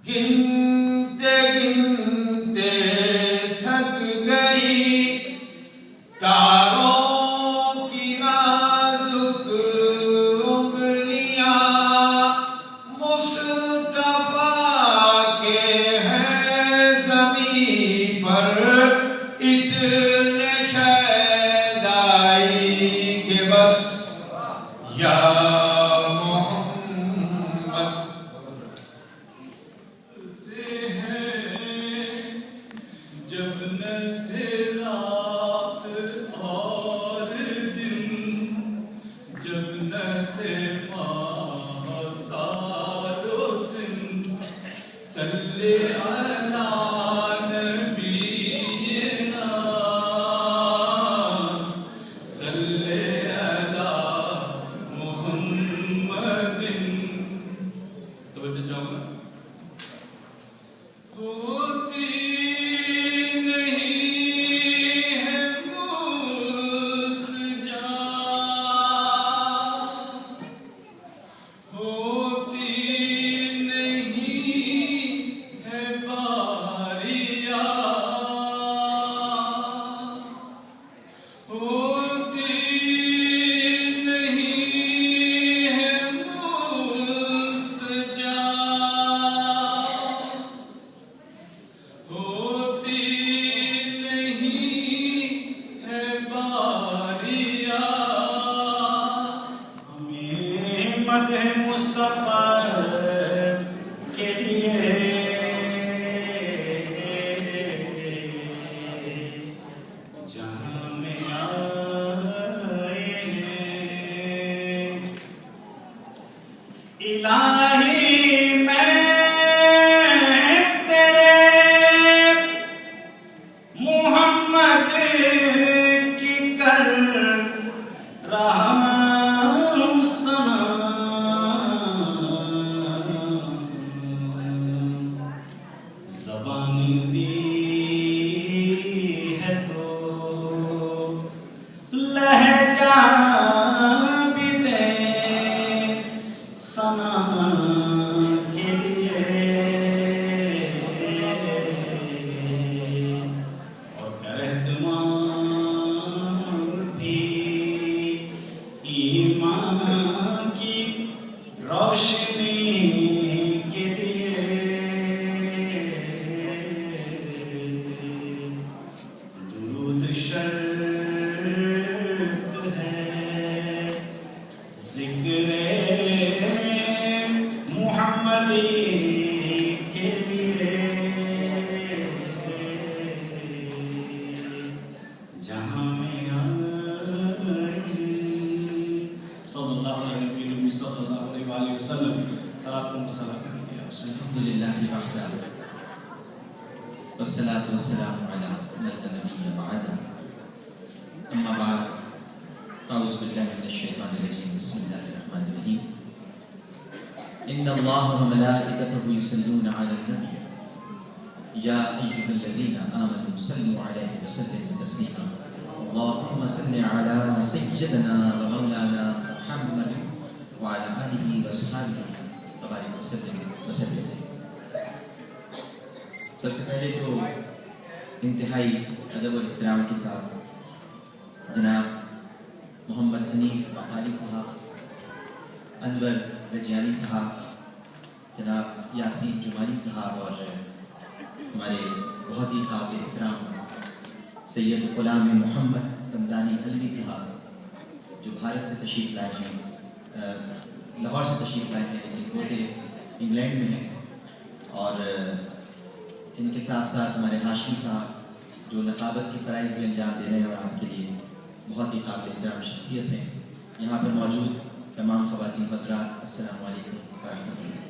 گنتے گنتے تھک گئی تاروں کی نازک انگلیاں، مصطفیٰ کے ہیں زمین پر اتنے شیدائی کہ بس یا والصلاة والسلام على من لا نبي بعده أما بعد أعوذ بالله من الشيطان الرجيم بسم الله الرحمن الرحيم إن الله وملائكته يصلون على النبي يا أيها الذين آمنوا صلوا عليه وسلموا تسليما اللهم صل على سيدنا ومولانا محمد وعلى آله وصحبه وبارك وسلم. سب سے پہلے تو انتہائی ادب اور احترام کے ساتھ جناب محمد انیس بقالی صاحب، انور رجیانی صاحب، جناب یاسین جمالی صاحب اور ہمارے بہت ہی قابل احترام سید غلام محمد سمدانی علوی صاحب جو بھارت سے تشریف لائے ہیں، لاہور سے تشریف لائے ہیں لیکن ہوتے انگلینڈ میں ہیں، اور ان کے ساتھ ساتھ ہمارے ہاشمی صاحب جو نقابت کے فرائض بھی انجام دے رہے ہیں اور آپ کے لیے بہت ہی قابل احترام شخصیت ہیں. یہاں پر موجود تمام خواتین حضرات السلام علیکم ورحمۃ اللہ.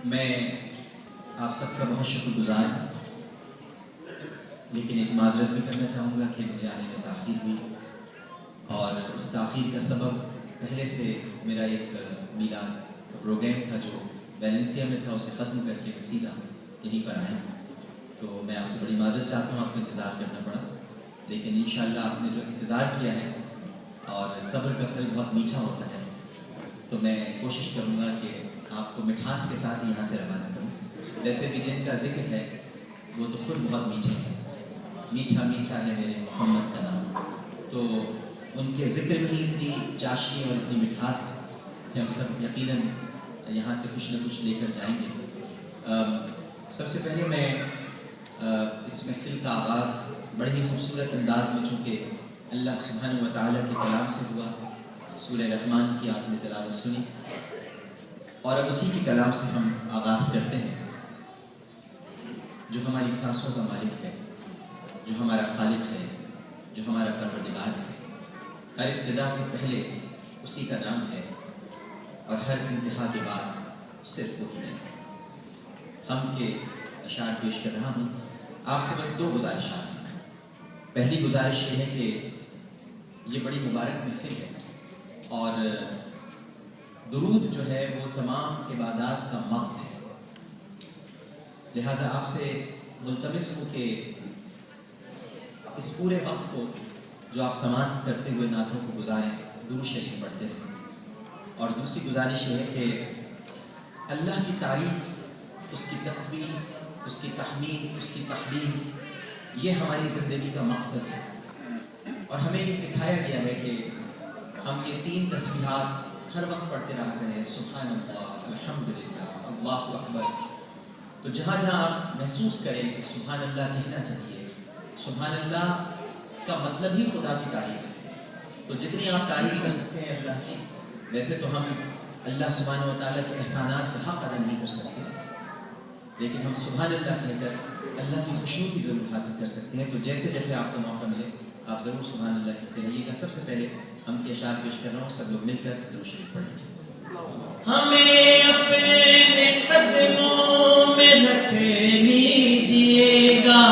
میں آپ سب کا بہت شکر گزار ہوں، لیکن ایک معذرت بھی کرنا چاہوں گا کہ مجھے آنے میں تاخیر ہوئی، اور اس تاخیر کا سبب پہلے سے میرا ایک میلاد پروگرام تھا جو ویلنسیا میں تھا، اسے ختم کر کے میں سیدھا یہیں پر آیا. تو میں آپ سے بڑی معذرت چاہتا ہوں، آپ کو انتظار کرنا پڑا، لیکن انشاءاللہ آپ نے جو انتظار کیا ہے، اور صبر کا پھل بہت میٹھا ہوتا ہے، تو میں کوشش کروں گا کہ آپ کو مٹھاس کے ساتھ یہاں سے روانہ کروں. ویسے بھی جن کا ذکر ہے وہ تو خود بہت میٹھے ہیں. میٹھا میٹھا ہے میرے محمد کا نام. تو ان کے ذکر میں ہی اتنی چاشنی اور اتنی مٹھاس ہے کہ ہم سب یقیناً یہاں سے کچھ نہ کچھ لے کر جائیں گے. سب سے پہلے میں اس محفل کا آغاز بڑے ہی خوبصورت انداز میں چونکہ اللہ سبحانہ و تعالیٰ کے کلام سے ہوا. سورہ رحمان کی آپ نے تلاوت سنی اور اب اسی کے کلام سے ہم آغاز کرتے ہیں. جو ہماری سانسوں کا مالک ہے، جو ہمارا خالق ہے، جو ہمارا پروردگار ہے، ہر ابتدا سے پہلے اسی کا نام ہے اور ہر انتہا کے بعد صرف وہی ہے. ہم کے اشعار پیش کر رہا ہوں. آپ سے بس 2 گزارشات ہیں. پہلی گزارش یہ ہے کہ یہ بڑی مبارک محفل ہے اور درود جو ہے وہ تمام عبادات کا مغز ہے. لہٰذا آپ سے ملتمس ہوں کہ اس پورے وقت کو جو آپ سماعت کرتے ہوئے نعتوں کو گزاریں، درود شریف پڑھتے رہیں. اور دوسری گزارش یہ ہے کہ اللہ کی تعریف، اس کی تسبیح، اس کی تحمید، اس کی تحلیل، یہ ہماری زندگی کا مقصد ہے. اور ہمیں یہ سکھایا گیا ہے کہ ہم یہ 3 تسبیحات ہر وقت پڑھتے رہا کریں. سبحان اللہ، الحمدللہ، اللہ اکبر. تو جہاں جہاں آپ محسوس کریں کہ سبحان اللہ کہنا چاہیے. سبحان اللہ کا مطلب ہی خدا کی تعریف ہے. تو جتنی آپ تعریف کر سکتے ہیں اللہ کی، ویسے تو ہم اللہ سبحانہ و تعالیٰ کے احسانات کا حق ادا نہیں کر سکتے، لیکن ہم سبحان اللہ کہہ کر اللہ کی خوشیوں کی ضرور حاصل کر سکتے ہیں. تو جیسے جیسے آپ کو موقع ملے آپ ضرور سبحان اللہ کہتے رہیے گا. سب سے پہلے ہم کے اشعار پیش کر رہا ہوں، سب لوگ مل کر درود شریف پڑھ لیجیے. ہمیں اپنے قدموں میں رکھ لیجیے گا،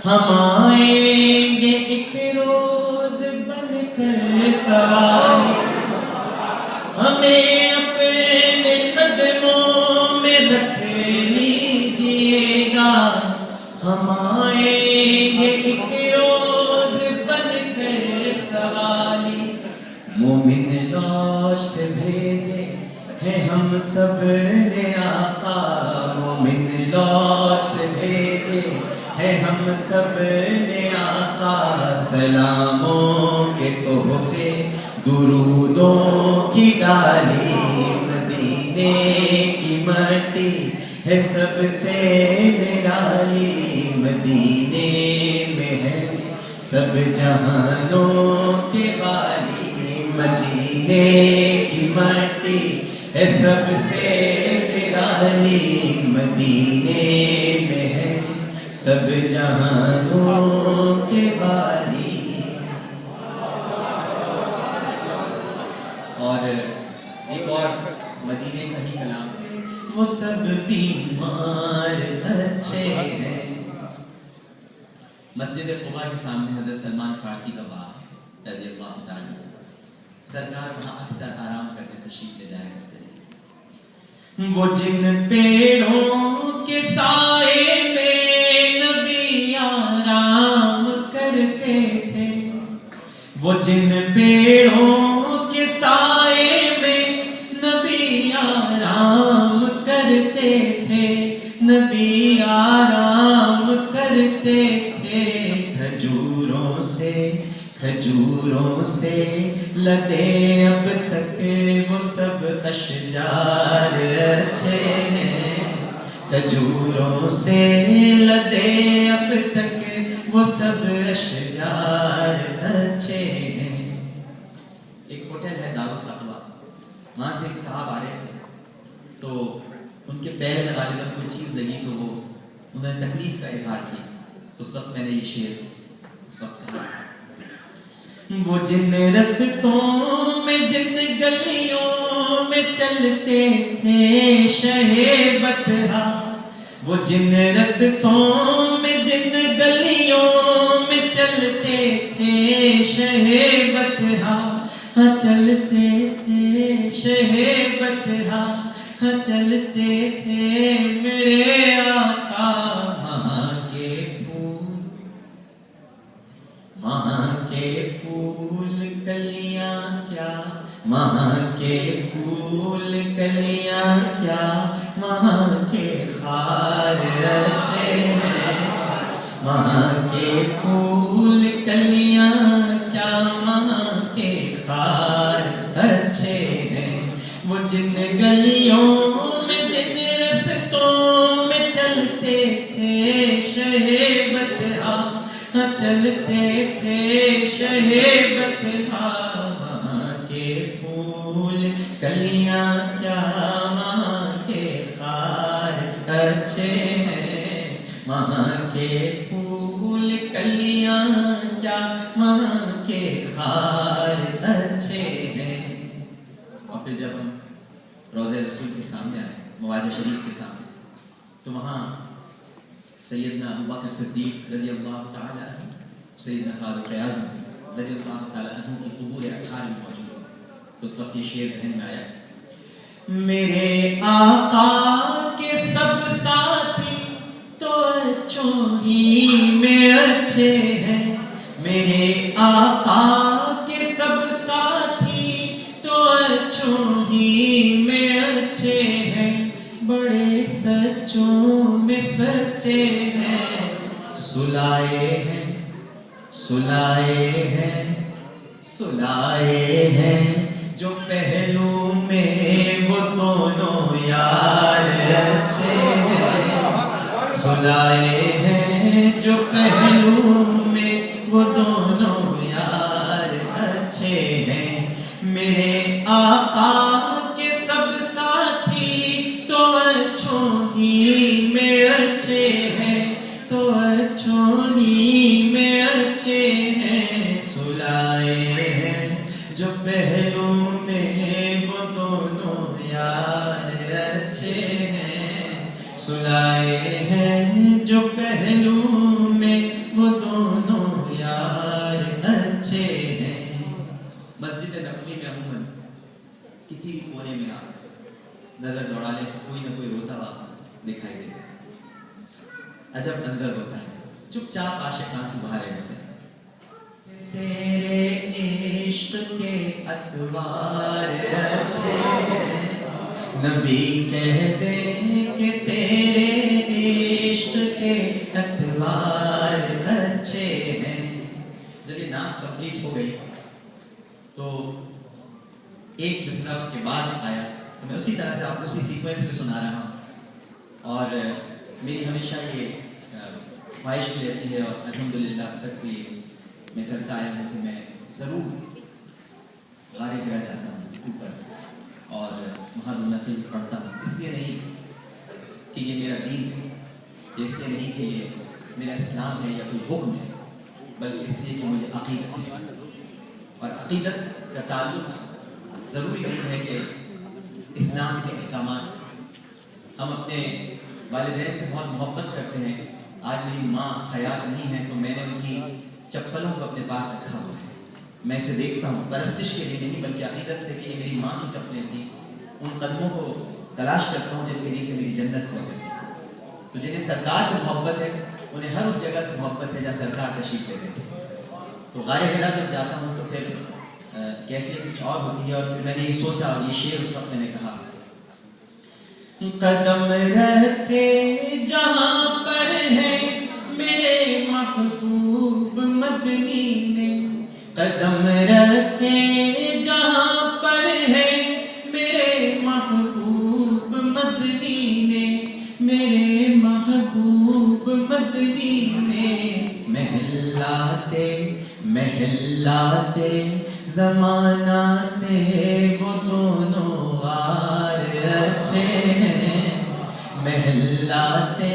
ہم آئیں گے ایک روز بن کر سواری. ہمیں اپنے قدموں میں رکھ لیجیے گا، ہم آئیں گے ایک روز بن کر سوالی. مومن لاش سے بھیجے ہیں ہم سب نے آقا، مومن لاش سے بھیجے ہیں ہم سب نے آقا. سلاموں کے تحفے، درودوں کی ڈالی، مدینے کی مٹی ہے سب سے نرالی. مدینے میں ہے سب جہانوں کے والی، مدینے کی مٹی ہے سب سے نرالی. مدینے میں ہے سب جہانوں کے والی. اور ایک اور مدینے کا ہی کلام ہے. وہ سب بیمار بچے ہیں. مسجد قباء کے سامنے حضرت سلمان فارسی کا باغ ہے رضی اللہ تعالیٰ. سرکار وہاں اکثر آرام کرتے تشریف لے جایا کرتے ہیں. وہ جن پیڑوں کے سائے میں نبی آرام کرتے تھے، وہ جن پیڑوں کے سائے میں نبی آرام کرتے تھے، نبی آرام کرتے تھے. کھجوروں سے لدے اب تک وہ سب اشجار اچھے ہیں. کھجوروں سے لدے اب تک وہ سب اشجار اچھے ہیں. ایک ہوٹل ہے دار التقویٰ، وہاں سے ایک صاحب آ رہے تھے تو ان کے پیر میں غالباً کوئی چیز لگی تو انہوں نے تکلیف کا اظہار کیا. اس وقت میں نے یہ شعر اس وقت کہا. وہ جن رستوں میں جن گلیوں میں چلتے تھے شہ بطحا، وہ جن رستوں میں جن گلیوں میں چلتے تھے شہ بطحا، ہاں چلتے تھے شہ بطحا، ہاں چلتے تھے میرے آقا. وہاں کے پھول کلیاں کیا وہاں کے پھول کلیاں کیا وہاں کے خار اچھے ہیں، وہاں کے پھول کلیاں کیا وہاں کے خار اچھے ہیں، وہ جن گلیوں میں جن رستوں میں چلتے تھے شہے بطحا، چلتے تھے شہے بطحا، وہاں کے پھول کلیاں کیا وہاں کے خار اچھے ہیں، وہاں کے پھول کلیاں کیا وہاں کے خار اچھے ہیں۔ اور پھر جب ہم روضہ رسول کے سامنے آئے، مواجہ شریف کے سامنے، تو وہاں سیدنا ابوبکر صدیق رضی اللہ تعالی عنہ، سیدنا فاروق اعظم رضی اللہ تعالی عنہ کی قبور اطہار میں موجود ہے۔ اس وقت یہ شعر ذہن میں آیا، میرے آقا کے سب ساتھی تو اچھوں ہی میں اچھے ہیں، میرے آقا کے سب ساتھی تو اچھوں ہی میں اچھے ہیں، بڑے سچوں میں سچے ہیں، سلائے ہیں سلائے ہیں سلائے ہیں جو پہلو میں وہ دونوں یار اچھے ہیں، سلائے ہیں جو پہلو میں وہ دونوں یار اچھے ہیں، میرے آقا کے سب ساتھی تو اچھوں ہی میں اچھے ہیں، تو اچھوں ہی میں اچھے ہیں، سلائے ہیں جو پہلو میں وہ دونوں یار اچھے ہیں، سلائے ہیں جو پہلو میں وہ دونوں یار اچھے ہیں۔ مسجد نبوی میں عموماً کسی بھی کونے میں آپ نظر دوڑا لیں تو کوئی نہ کوئی روتا ہوا دکھائی دے گا۔ عجب منظر ہوتا ہے، چپ چاپ عاشق آنسو بہا رہے ہوتے ہیں۔ تیرے عشق کے اتوار اچھے ہیں، نبی کہتے ہیں کہ تیرے عشق کے اتوار اچھے ہیں۔ جب یہ نام کمپلیٹ ہو گئی تو ایک مصرع اس کے بعد آیا، تو میں اسی طرح سے آپ کو اسی سیکوینس میں سنا رہا ہوں، اور میری ہمیشہ یہ خواہش بھی رہتی ہے، اور الحمدللہ اب تک بھی میں کرتا آیا ہوں کہ میں ضرور غار حرا جاتا ہوں اوپر اور وہاں نفل پڑھتا ہوں، اس لیے نہیں کہ یہ میرا دین ہے، اس لیے نہیں کہ یہ میرا اسلام ہے یا کوئی حکم ہے، بلکہ اس لیے کہ مجھے عقیدت ہے، اور عقیدت کا تعلق ضروری نہیں ہے کہ اسلام کے احکامات سے۔ ہم اپنے والدین سے بہت محبت کرتے ہیں، آج میری ماں حیات نہیں ہے تو میں نے ان کی چپلوں کو اپنے پاس رکھا ہوا ہے، میں اسے دیکھتا ہوں پرستش کے لیے نہیں بلکہ عقیدت سے کہ یہ میری ماں کی چپلیں تھیں، ان قدموں کو تلاش کرتا ہوں جن کے نیچے میری جنت ہوا کرتی تھی۔ تو جنہیں سرکار سے محبت ہے انہیں ہر اس جگہ سے محبت ہے جہاں سرکار تشریف لیتے ہیں۔ تو غار حرا جب جاتا ہوں تو پھر کیفیت کچھ اور ہوتی ہے، اور پھر میں نے یہ سوچا، اور یہ شعر اس وقت میں نے کہا، قدم رکھے جہاں پر ہے میرے محبوب مدنی نے، قدم رکھے جہاں پر ہے میرے محبوب مدنی نے، میرے محبوب مدنی نے، محلاتے زمانہ سے وہ دونوں غار اچھے ہیں، محلاتے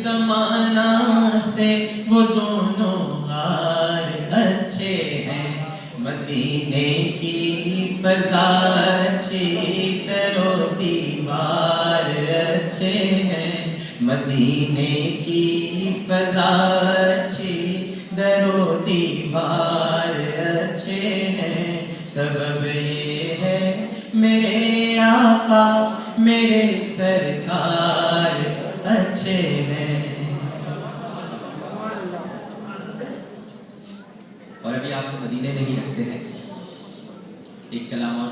زمانہ سے وہ دونوں غار اچھے ہیں، مدینے کی فضا اچھی در و دیوار اچھے ہیں، مدینے کی فضا اچھی در و دیوار اچھے ہیں، سبب یہ ہے میرے آقا میرے سرکار اچھے ہیں۔ اور ابھی آپ کو مدینے نہیں رکھتے ہیں، ایک کلام اور